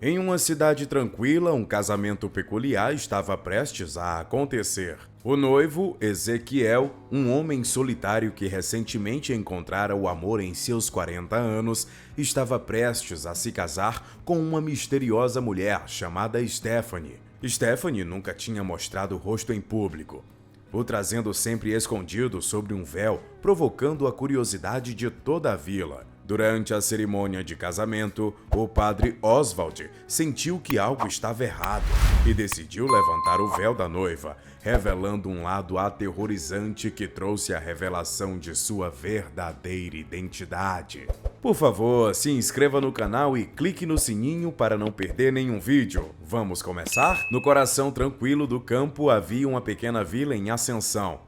Em uma cidade tranquila, um casamento peculiar estava prestes a acontecer. O noivo, Ezequiel, um homem solitário que recentemente encontrara o amor em seus 40 anos, estava prestes a se casar com uma misteriosa mulher chamada Stephanie. Stephanie nunca tinha mostrado o rosto em público, o trazendo sempre escondido sobre um véu, provocando a curiosidade de toda a vila. Durante a cerimônia de casamento, o padre Oswald sentiu que algo estava errado e decidiu levantar o véu da noiva, revelando um lado aterrorizante que trouxe a revelação de sua verdadeira identidade. Por favor, se inscreva no canal e clique no sininho para não perder nenhum vídeo. Vamos começar? No coração tranquilo do campo havia uma pequena vila em ascensão.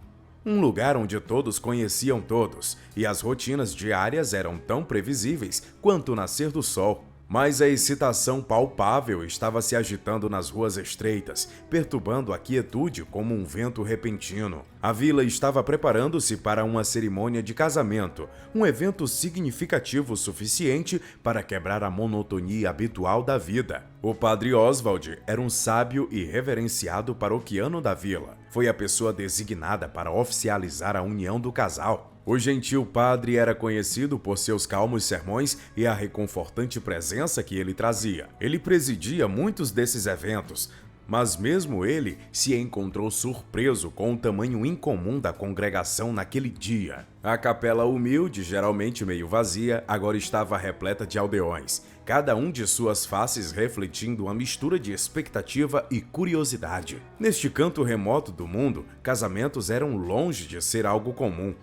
Um lugar onde todos conheciam todos, e as rotinas diárias eram tão previsíveis quanto o nascer do sol. Mas a excitação palpável estava se agitando nas ruas estreitas, perturbando a quietude como um vento repentino. A vila estava preparando-se para uma cerimônia de casamento, um evento significativo o suficiente para quebrar a monotonia habitual da vida. O padre Oswald era um sábio e reverenciado paroquiano da vila. Foi a pessoa designada para oficializar a união do casal. O gentil padre era conhecido por seus calmos sermões e a reconfortante presença que ele trazia. Ele presidia muitos desses eventos, mas mesmo ele se encontrou surpreso com o tamanho incomum da congregação naquele dia. A capela humilde, geralmente meio vazia, agora estava repleta de aldeões, cada um de suas faces refletindo uma mistura de expectativa e curiosidade. Neste canto remoto do mundo, casamentos eram longe de ser algo comum.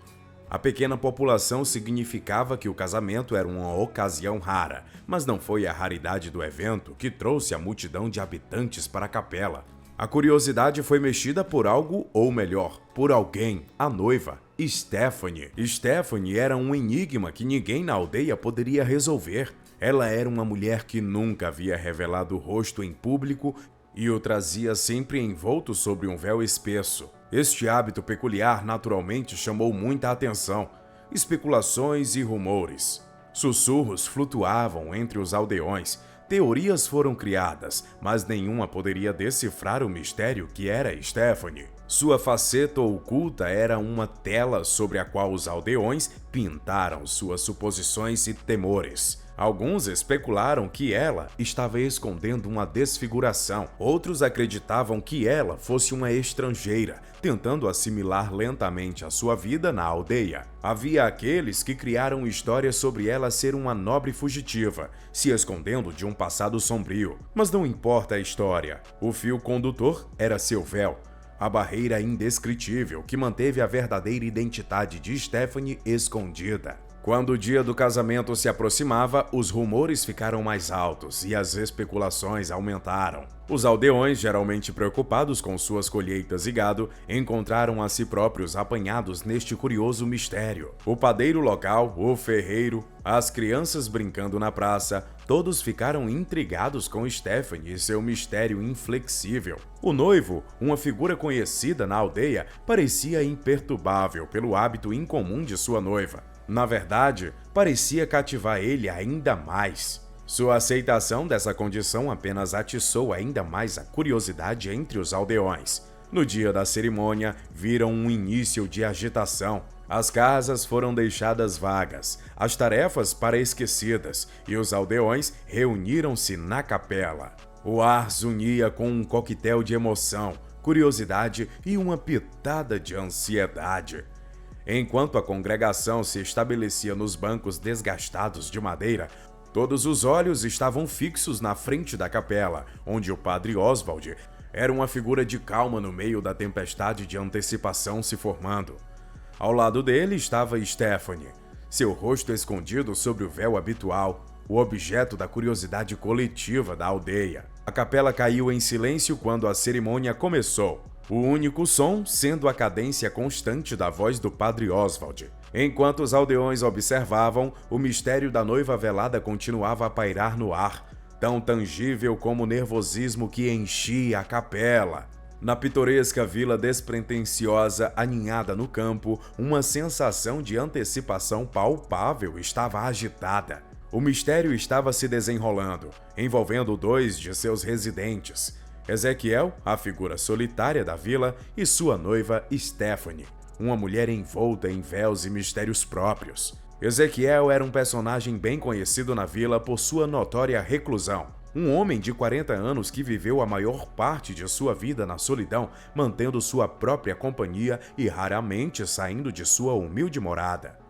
A pequena população significava que o casamento era uma ocasião rara, mas não foi a raridade do evento que trouxe a multidão de habitantes para a capela. A curiosidade foi mexida por algo, ou melhor, por alguém, a noiva, Stephanie. Stephanie era um enigma que ninguém na aldeia poderia resolver. Ela era uma mulher que nunca havia revelado o rosto em público e o trazia sempre envolto sobre um véu espesso. Este hábito peculiar naturalmente chamou muita atenção, especulações e rumores. Sussurros flutuavam entre os aldeões, teorias foram criadas, mas nenhuma poderia decifrar o mistério que era Stephanie. Sua faceta oculta era uma tela sobre a qual os aldeões pintaram suas suposições e temores. Alguns especularam que ela estava escondendo uma desfiguração. Outros acreditavam que ela fosse uma estrangeira, tentando assimilar lentamente a sua vida na aldeia. Havia aqueles que criaram histórias sobre ela ser uma nobre fugitiva, se escondendo de um passado sombrio. Mas não importa a história, o fio condutor era seu véu. A barreira indescritível que manteve a verdadeira identidade de Stephanie escondida. Quando o dia do casamento se aproximava, os rumores ficaram mais altos e as especulações aumentaram. Os aldeões, geralmente preocupados com suas colheitas e gado, encontraram a si próprios apanhados neste curioso mistério. O padeiro local, o ferreiro, as crianças brincando na praça, todos ficaram intrigados com Stephanie e seu mistério inflexível. O noivo, uma figura conhecida na aldeia, parecia imperturbável pelo hábito incomum de sua noiva. Na verdade, parecia cativar ele ainda mais. Sua aceitação dessa condição apenas atiçou ainda mais a curiosidade entre os aldeões. No dia da cerimônia, viram um início de agitação. As casas foram deixadas vagas, as tarefas para esquecidas, e os aldeões reuniram-se na capela. O ar zunia com um coquetel de emoção, curiosidade e uma pitada de ansiedade. Enquanto a congregação se estabelecia nos bancos desgastados de madeira, todos os olhos estavam fixos na frente da capela, onde o padre Oswald era uma figura de calma no meio da tempestade de antecipação se formando. Ao lado dele estava Stephanie, seu rosto escondido sobre o véu habitual, o objeto da curiosidade coletiva da aldeia. A capela caiu em silêncio quando a cerimônia começou. O único som sendo a cadência constante da voz do padre Oswald. Enquanto os aldeões observavam, o mistério da noiva velada continuava a pairar no ar, tão tangível como o nervosismo que enchia a capela. Na pitoresca vila despretensiosa aninhada no campo, uma sensação de antecipação palpável estava agitada. O mistério estava se desenrolando, envolvendo dois de seus residentes, Ezequiel, a figura solitária da vila, e sua noiva Stephanie, uma mulher envolta em véus e mistérios próprios. Ezequiel era um personagem bem conhecido na vila por sua notória reclusão. Um homem de 40 anos que viveu a maior parte de sua vida na solidão, mantendo sua própria companhia e raramente saindo de sua humilde morada.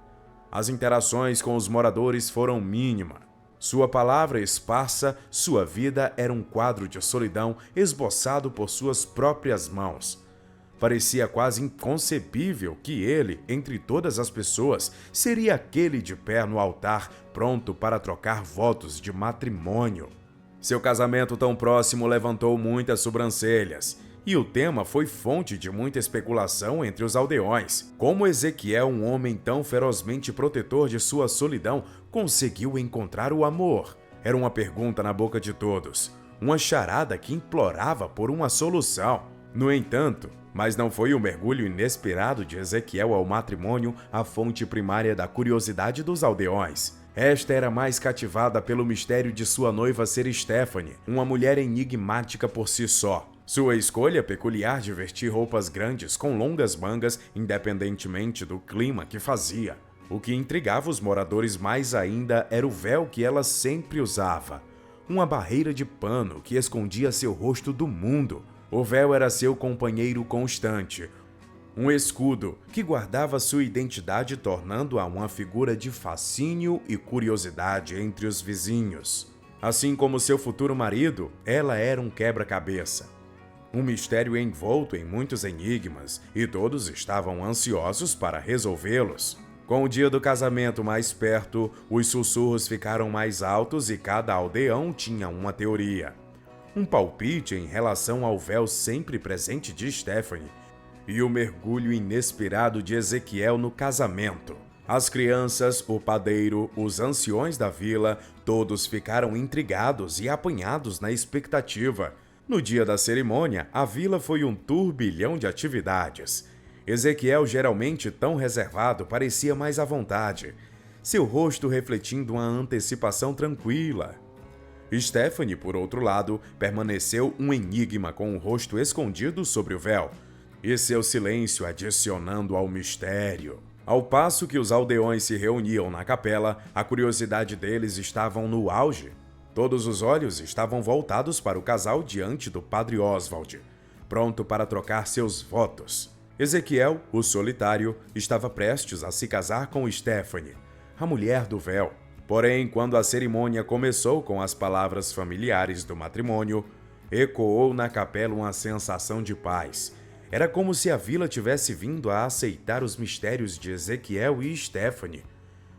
As interações com os moradores foram mínimas. Sua palavra esparsa, sua vida era um quadro de solidão esboçado por suas próprias mãos. Parecia quase inconcebível que ele, entre todas as pessoas, seria aquele de pé no altar, pronto para trocar votos de matrimônio. Seu casamento tão próximo levantou muitas sobrancelhas, e o tema foi fonte de muita especulação entre os aldeões. Como Ezequiel, um homem tão ferozmente protetor de sua solidão, conseguiu encontrar o amor? Era uma pergunta na boca de todos, uma charada que implorava por uma solução. No entanto, mas não foi o mergulho inesperado de Ezequiel ao matrimônio a fonte primária da curiosidade dos aldeões. Esta era mais cativada pelo mistério de sua noiva ser Stephanie, uma mulher enigmática por si só. Sua escolha peculiar de vestir roupas grandes com longas mangas, independentemente do clima que fazia. O que intrigava os moradores mais ainda era o véu que ela sempre usava, uma barreira de pano que escondia seu rosto do mundo. O véu era seu companheiro constante, um escudo que guardava sua identidade, tornando-a uma figura de fascínio e curiosidade entre os vizinhos. Assim como seu futuro marido, ela era um quebra-cabeça. Um mistério envolto em muitos enigmas, e todos estavam ansiosos para resolvê-los. Com o dia do casamento mais perto, os sussurros ficaram mais altos e cada aldeão tinha uma teoria. Um palpite em relação ao véu sempre presente de Stephanie e o mergulho inesperado de Ezequiel no casamento. As crianças, o padeiro, os anciões da vila, todos ficaram intrigados e apanhados na expectativa. No dia da cerimônia, a vila foi um turbilhão de atividades. Ezequiel, geralmente tão reservado, parecia mais à vontade, seu rosto refletindo uma antecipação tranquila. Stephanie, por outro lado, permaneceu um enigma com o rosto escondido sobre o véu, e seu silêncio adicionando ao mistério. Ao passo que os aldeões se reuniam na capela, a curiosidade deles estava no auge. Todos os olhos estavam voltados para o casal diante do padre Oswald, pronto para trocar seus votos. Ezequiel, o solitário, estava prestes a se casar com Stephanie, a mulher do véu. Porém, quando a cerimônia começou com as palavras familiares do matrimônio, ecoou na capela uma sensação de paz. Era como se a vila tivesse vindo a aceitar os mistérios de Ezequiel e Stephanie,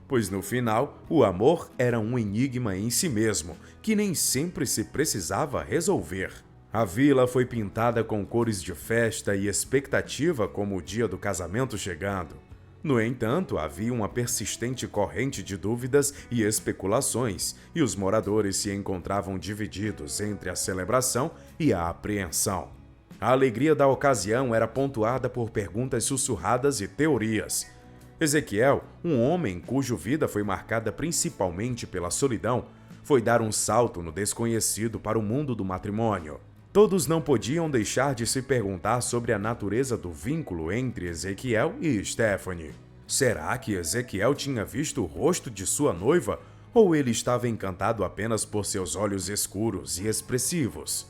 pois no final, o amor era um enigma em si mesmo, que nem sempre se precisava resolver. A vila foi pintada com cores de festa e expectativa como o dia do casamento chegando. No entanto, havia uma persistente corrente de dúvidas e especulações, e os moradores se encontravam divididos entre a celebração e a apreensão. A alegria da ocasião era pontuada por perguntas sussurradas e teorias. Ezequiel, um homem cuja vida foi marcada principalmente pela solidão, foi dar um salto no desconhecido para o mundo do matrimônio. Todos não podiam deixar de se perguntar sobre a natureza do vínculo entre Ezequiel e Stephanie. Será que Ezequiel tinha visto o rosto de sua noiva, ou ele estava encantado apenas por seus olhos escuros e expressivos?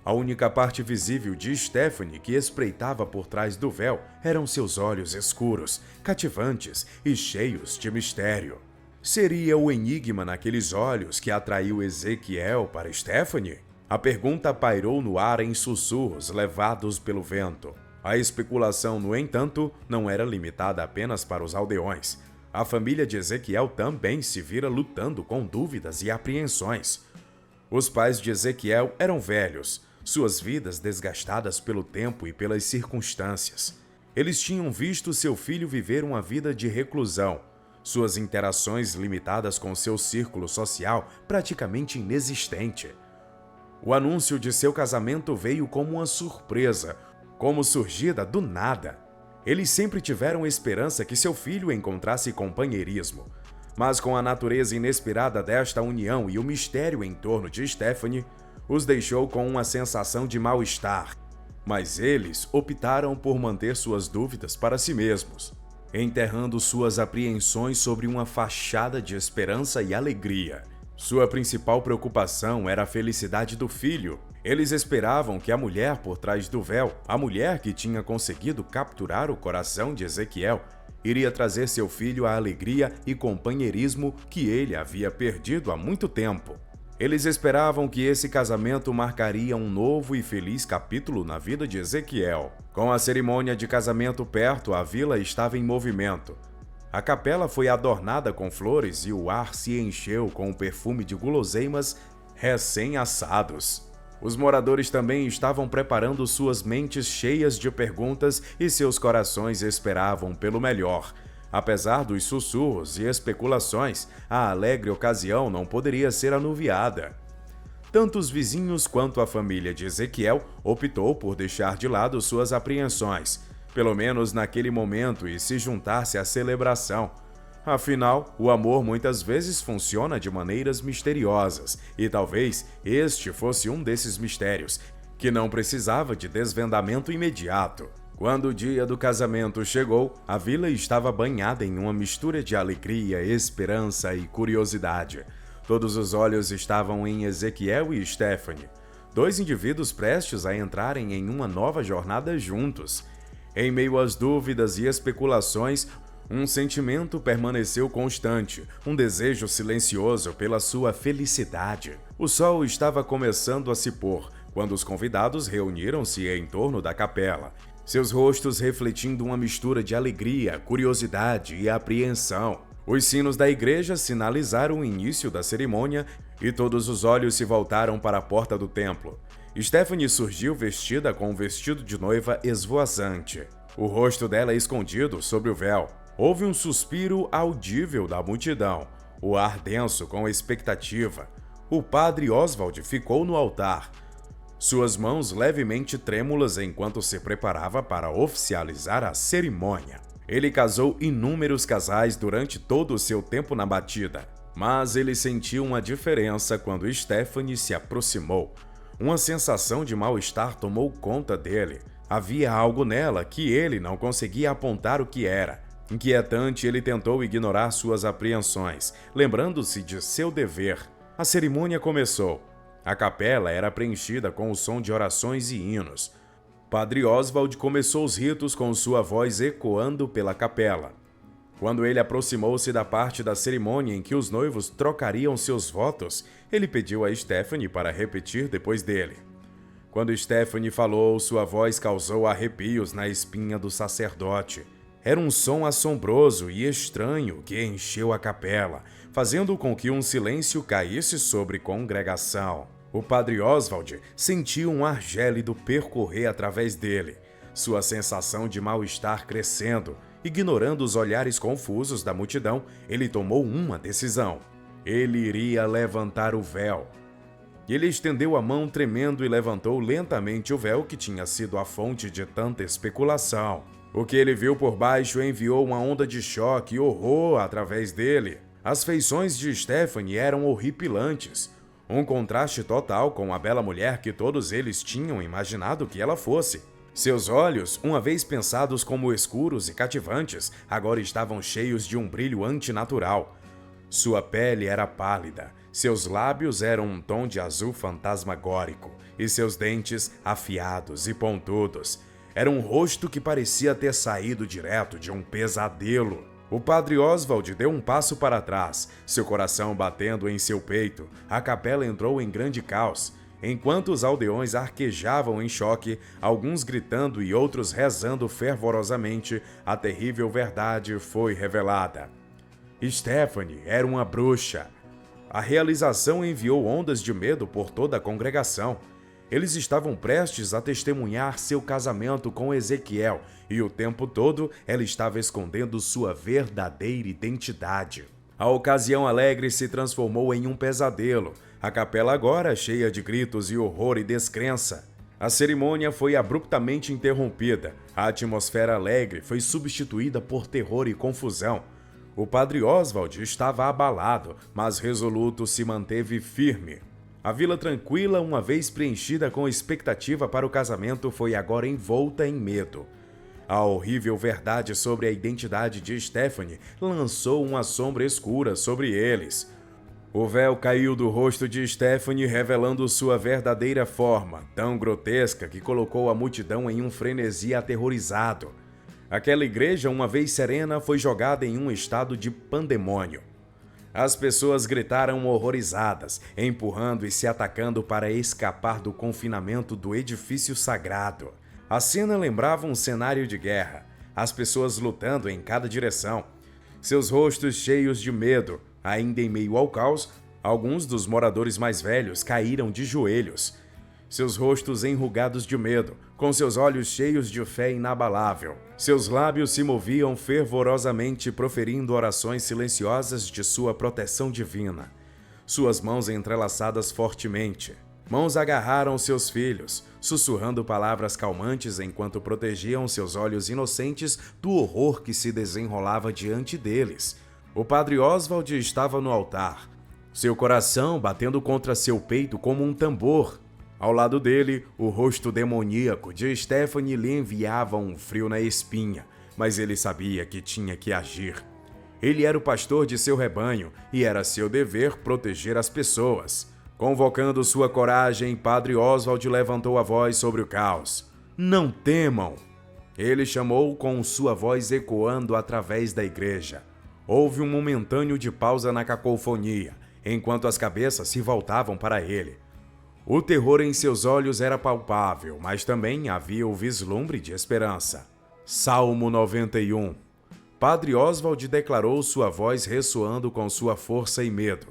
A única parte visível de Stephanie que espreitava por trás do véu eram seus olhos escuros, cativantes e cheios de mistério. Seria o enigma naqueles olhos que atraiu Ezequiel para Stephanie? A pergunta pairou no ar em sussurros levados pelo vento. A especulação, no entanto, não era limitada apenas para os aldeões. A família de Ezequiel também se vira lutando com dúvidas e apreensões. Os pais de Ezequiel eram velhos, suas vidas desgastadas pelo tempo e pelas circunstâncias. Eles tinham visto seu filho viver uma vida de reclusão, suas interações limitadas com seu círculo social praticamente inexistente. O anúncio de seu casamento veio como uma surpresa, como surgida do nada. Eles sempre tiveram esperança que seu filho encontrasse companheirismo, Mas com a natureza inesperada desta união e o mistério em torno de Stephanie, os deixou com uma sensação de mal-estar. Mas eles optaram por manter suas dúvidas para si mesmos, enterrando suas apreensões sobre uma fachada de esperança e alegria. Sua principal preocupação era a felicidade do filho. Eles esperavam que a mulher por trás do véu, a mulher que tinha conseguido capturar o coração de Ezequiel, iria trazer seu filho a alegria e companheirismo que ele havia perdido há muito tempo. Eles esperavam que esse casamento marcaria um novo e feliz capítulo na vida de Ezequiel. Com a cerimônia de casamento perto, a vila estava em movimento. A capela foi adornada com flores e o ar se encheu com o perfume de guloseimas recém-assados. Os moradores também estavam preparando suas mentes cheias de perguntas e seus corações esperavam pelo melhor. Apesar dos sussurros e especulações, a alegre ocasião não poderia ser anuviada. Tanto os vizinhos quanto a família de Ezequiel optou por deixar de lado suas apreensões, pelo menos naquele momento, e se juntar-se à celebração. Afinal, o amor muitas vezes funciona de maneiras misteriosas, e talvez este fosse um desses mistérios, que não precisava de desvendamento imediato. Quando o dia do casamento chegou, a vila estava banhada em uma mistura de alegria, esperança e curiosidade. Todos os olhos estavam em Ezequiel e Stephanie, dois indivíduos prestes a entrarem em uma nova jornada juntos. Em meio às dúvidas e especulações, um sentimento permaneceu constante, um desejo silencioso pela sua felicidade. O sol estava começando a se pôr, quando os convidados reuniram-se em torno da capela, seus rostos refletindo uma mistura de alegria, curiosidade e apreensão. Os sinos da igreja sinalizaram o início da cerimônia e todos os olhos se voltaram para a porta do templo. Stephanie surgiu vestida com um vestido de noiva esvoaçante, o rosto dela escondido sob o véu. Houve um suspiro audível da multidão, o ar denso com expectativa. O padre Oswald ficou no altar, suas mãos levemente trêmulas enquanto se preparava para oficializar a cerimônia. Ele casou inúmeros casais durante todo o seu tempo na batida, mas ele sentiu uma diferença quando Stephanie se aproximou. Uma sensação de mal-estar tomou conta dele. Havia algo nela que ele não conseguia apontar o que era. Inquietante, ele tentou ignorar suas apreensões, lembrando-se de seu dever. A cerimônia começou. A capela era preenchida com o som de orações e hinos. Padre Oswald começou os ritos com sua voz ecoando pela capela. Quando ele aproximou-se da parte da cerimônia em que os noivos trocariam seus votos, ele pediu a Stephanie para repetir depois dele. Quando Stephanie falou, sua voz causou arrepios na espinha do sacerdote. Era um som assombroso e estranho que encheu a capela, fazendo com que um silêncio caísse sobre a congregação. O padre Oswald sentiu um ar gélido percorrer através dele, sua sensação de mal-estar crescendo. Ignorando os olhares confusos da multidão, ele tomou uma decisão. Ele iria levantar o véu. Ele estendeu a mão tremendo e levantou lentamente o véu que tinha sido a fonte de tanta especulação. O que ele viu por baixo enviou uma onda de choque e horror através dele. As feições de Stephanie eram horripilantes, um contraste total com a bela mulher que todos eles tinham imaginado que ela fosse. Seus olhos, uma vez pensados como escuros e cativantes, agora estavam cheios de um brilho antinatural. Sua pele era pálida, seus lábios eram um tom de azul fantasmagórico, e seus dentes, afiados e pontudos, era um rosto que parecia ter saído direto de um pesadelo. O padre Oswald deu um passo para trás, seu coração batendo em seu peito. A capela entrou em grande caos. Enquanto os aldeões arquejavam em choque, alguns gritando e outros rezando fervorosamente, a terrível verdade foi revelada. Stephanie era uma bruxa. A realização enviou ondas de medo por toda a congregação. Eles estavam prestes a testemunhar seu casamento com Ezequiel, e o tempo todo ela estava escondendo sua verdadeira identidade. A ocasião alegre se transformou em um pesadelo. A capela agora cheia de gritos e horror e descrença. A cerimônia foi abruptamente interrompida. A atmosfera alegre foi substituída por terror e confusão. O padre Oswald estava abalado, mas resoluto se manteve firme. A vila tranquila, uma vez preenchida com expectativa para o casamento, foi agora envolta em medo. A horrível verdade sobre a identidade de Stephanie lançou uma sombra escura sobre eles. O véu caiu do rosto de Stephanie, revelando sua verdadeira forma, tão grotesca que colocou a multidão em um frenesi aterrorizado. Aquela igreja, uma vez serena, foi jogada em um estado de pandemônio. As pessoas gritaram horrorizadas, empurrando e se atacando para escapar do confinamento do edifício sagrado. A cena lembrava um cenário de guerra, as pessoas lutando em cada direção, seus rostos cheios de medo. Ainda em meio ao caos, alguns dos moradores mais velhos caíram de joelhos, seus rostos enrugados de medo, com seus olhos cheios de fé inabalável. Seus lábios se moviam fervorosamente, proferindo orações silenciosas de sua proteção divina. Suas mãos entrelaçadas fortemente. Mãos agarraram seus filhos, sussurrando palavras calmantes enquanto protegiam seus olhos inocentes do horror que se desenrolava diante deles. O padre Oswald estava no altar, seu coração batendo contra seu peito como um tambor. Ao lado dele, o rosto demoníaco de Stephanie lhe enviava um frio na espinha, mas ele sabia que tinha que agir. Ele era o pastor de seu rebanho e era seu dever proteger as pessoas. Convocando sua coragem, padre Oswald levantou a voz sobre o caos. Não temam! Ele chamou com sua voz ecoando através da igreja. Houve um momentâneo de pausa na cacofonia, enquanto as cabeças se voltavam para ele. O terror em seus olhos era palpável, mas também havia o vislumbre de esperança. Salmo 91. Padre Oswald declarou, sua voz ressoando com sua força e medo.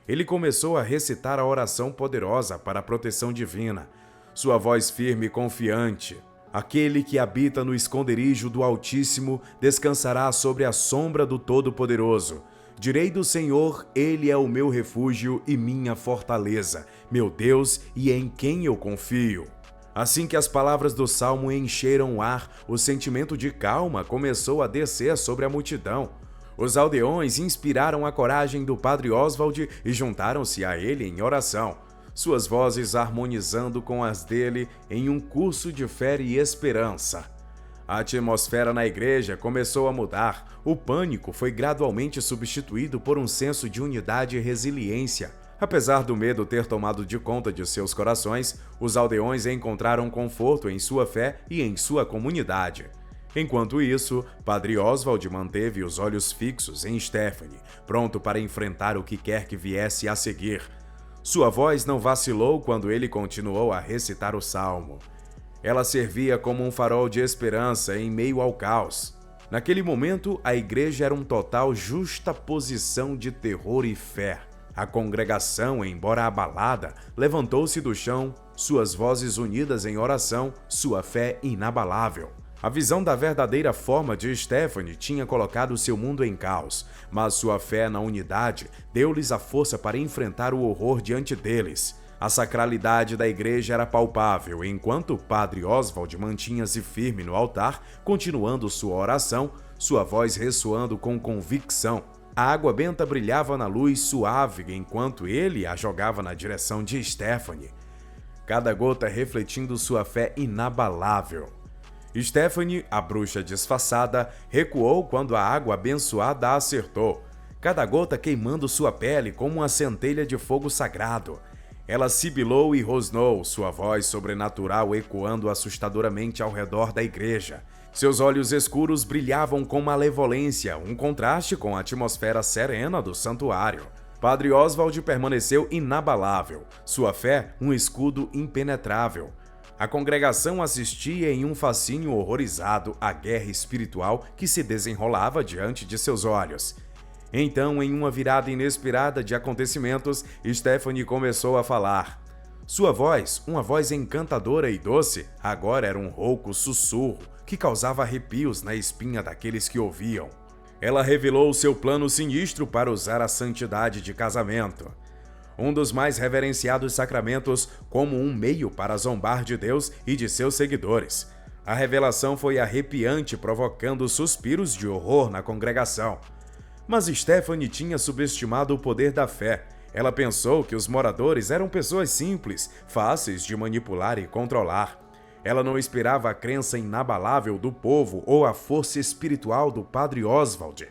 Ele começou a recitar a oração poderosa para a proteção divina. Sua voz firme e confiante. Aquele que habita no esconderijo do Altíssimo descansará sobre a sombra do Todo-Poderoso. Direi do Senhor, Ele é o meu refúgio e minha fortaleza, meu Deus e em quem eu confio. Assim que as palavras do salmo encheram o ar, o sentimento de calma começou a descer sobre a multidão. Os aldeões inspiraram a coragem do padre Oswald e juntaram-se a ele em oração, suas vozes harmonizando com as dele em um curso de fé e esperança. A atmosfera na igreja começou a mudar. O pânico foi gradualmente substituído por um senso de unidade e resiliência. Apesar do medo ter tomado de conta de seus corações, os aldeões encontraram conforto em sua fé e em sua comunidade. Enquanto isso, padre Oswald manteve os olhos fixos em Stephanie, pronto para enfrentar o que quer que viesse a seguir. Sua voz não vacilou quando ele continuou a recitar o salmo. Ela servia como um farol de esperança em meio ao caos. Naquele momento, a igreja era um total justaposição de terror e fé. A congregação, embora abalada, levantou-se do chão, suas vozes unidas em oração, sua fé inabalável. A visão da verdadeira forma de Stephanie tinha colocado seu mundo em caos, mas sua fé na unidade deu-lhes a força para enfrentar o horror diante deles. A sacralidade da igreja era palpável, enquanto o padre Oswald mantinha-se firme no altar, continuando sua oração, sua voz ressoando com convicção. A água benta brilhava na luz suave enquanto ele a jogava na direção de Stephanie, cada gota refletindo sua fé inabalável. Stephanie, a bruxa disfarçada, recuou quando a água abençoada a acertou, cada gota queimando sua pele como uma centelha de fogo sagrado. Ela sibilou e rosnou, sua voz sobrenatural ecoando assustadoramente ao redor da igreja. Seus olhos escuros brilhavam com malevolência, um contraste com a atmosfera serena do santuário. Padre Oswald permaneceu inabalável, sua fé um escudo impenetrável. A congregação assistia em um fascínio horrorizado à guerra espiritual que se desenrolava diante de seus olhos. Então, em uma virada inesperada de acontecimentos, Stephanie começou a falar. Sua voz, uma voz encantadora e doce, agora era um rouco sussurro que causava arrepios na espinha daqueles que ouviam. Ela revelou seu plano sinistro para usar a santidade de casamento, um dos mais reverenciados sacramentos, como um meio para zombar de Deus e de seus seguidores. A revelação foi arrepiante, provocando suspiros de horror na congregação. Mas Stephanie tinha subestimado o poder da fé. Ela pensou que os moradores eram pessoas simples, fáceis de manipular e controlar. Ela não esperava a crença inabalável do povo ou a força espiritual do Padre Oswald.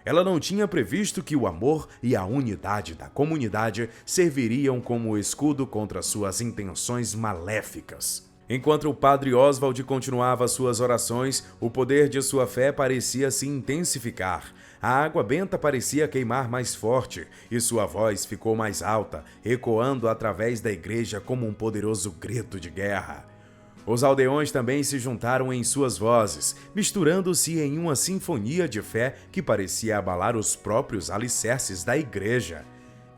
Ela não tinha previsto que o amor e a unidade da comunidade serviriam como escudo contra suas intenções maléficas. Enquanto o Padre Oswald continuava suas orações, o poder de sua fé parecia se intensificar. A água benta parecia queimar mais forte e sua voz ficou mais alta, ecoando através da igreja como um poderoso grito de guerra. Os aldeões também se juntaram em suas vozes, misturando-se em uma sinfonia de fé que parecia abalar os próprios alicerces da igreja.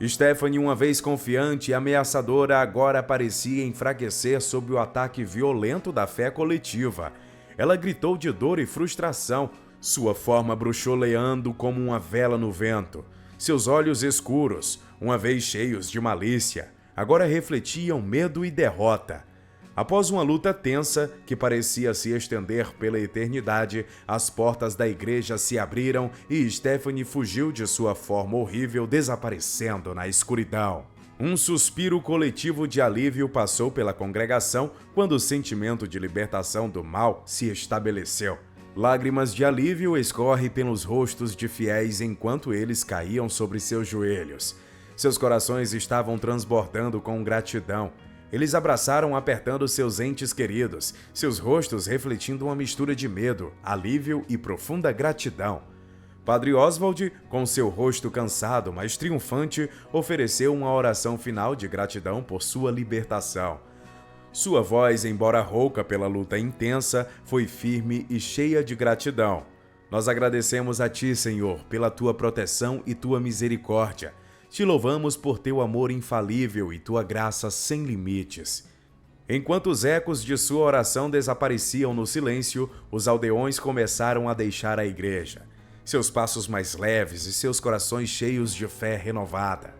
Stephanie, uma vez confiante e ameaçadora, agora parecia enfraquecer sob o ataque violento da fé coletiva. Ela gritou de dor e frustração, sua forma bruxuleando como uma vela no vento. Seus olhos escuros, uma vez cheios de malícia, agora refletiam medo e derrota. Após uma luta tensa, que parecia se estender pela eternidade, as portas da igreja se abriram e Stephanie fugiu de sua forma horrível, desaparecendo na escuridão. Um suspiro coletivo de alívio passou pela congregação quando o sentimento de libertação do mal se estabeleceu. Lágrimas de alívio escorrem pelos rostos de fiéis enquanto eles caíam sobre seus joelhos. Seus corações estavam transbordando com gratidão. Eles abraçaram apertando seus entes queridos, seus rostos refletindo uma mistura de medo, alívio e profunda gratidão. Padre Oswald, com seu rosto cansado, mas triunfante, ofereceu uma oração final de gratidão por sua libertação. Sua voz, embora rouca pela luta intensa, foi firme e cheia de gratidão. Nós agradecemos a Ti, Senhor, pela Tua proteção e Tua misericórdia. Te louvamos por Teu amor infalível e Tua graça sem limites. Enquanto os ecos de sua oração desapareciam no silêncio, os aldeões começaram a deixar a igreja. Seus passos mais leves e seus corações cheios de fé renovada.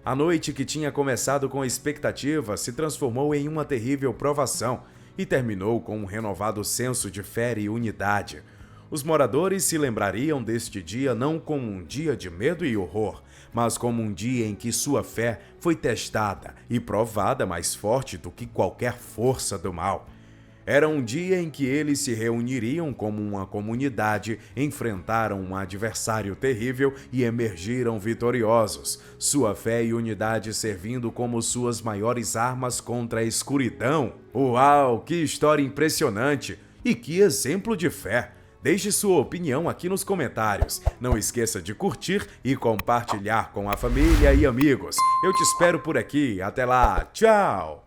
A noite, que tinha começado com expectativa, se transformou em uma terrível provação e terminou com um renovado senso de fé e unidade. Os moradores se lembrariam deste dia não como um dia de medo e horror, mas como um dia em que sua fé foi testada e provada mais forte do que qualquer força do mal. Era um dia em que eles se reuniriam como uma comunidade, enfrentaram um adversário terrível e emergiram vitoriosos, sua fé e unidade servindo como suas maiores armas contra a escuridão. Uau, que história impressionante! E que exemplo de fé! Deixe sua opinião aqui nos comentários. Não esqueça de curtir e compartilhar com a família e amigos. Eu te espero por aqui. Até lá. Tchau!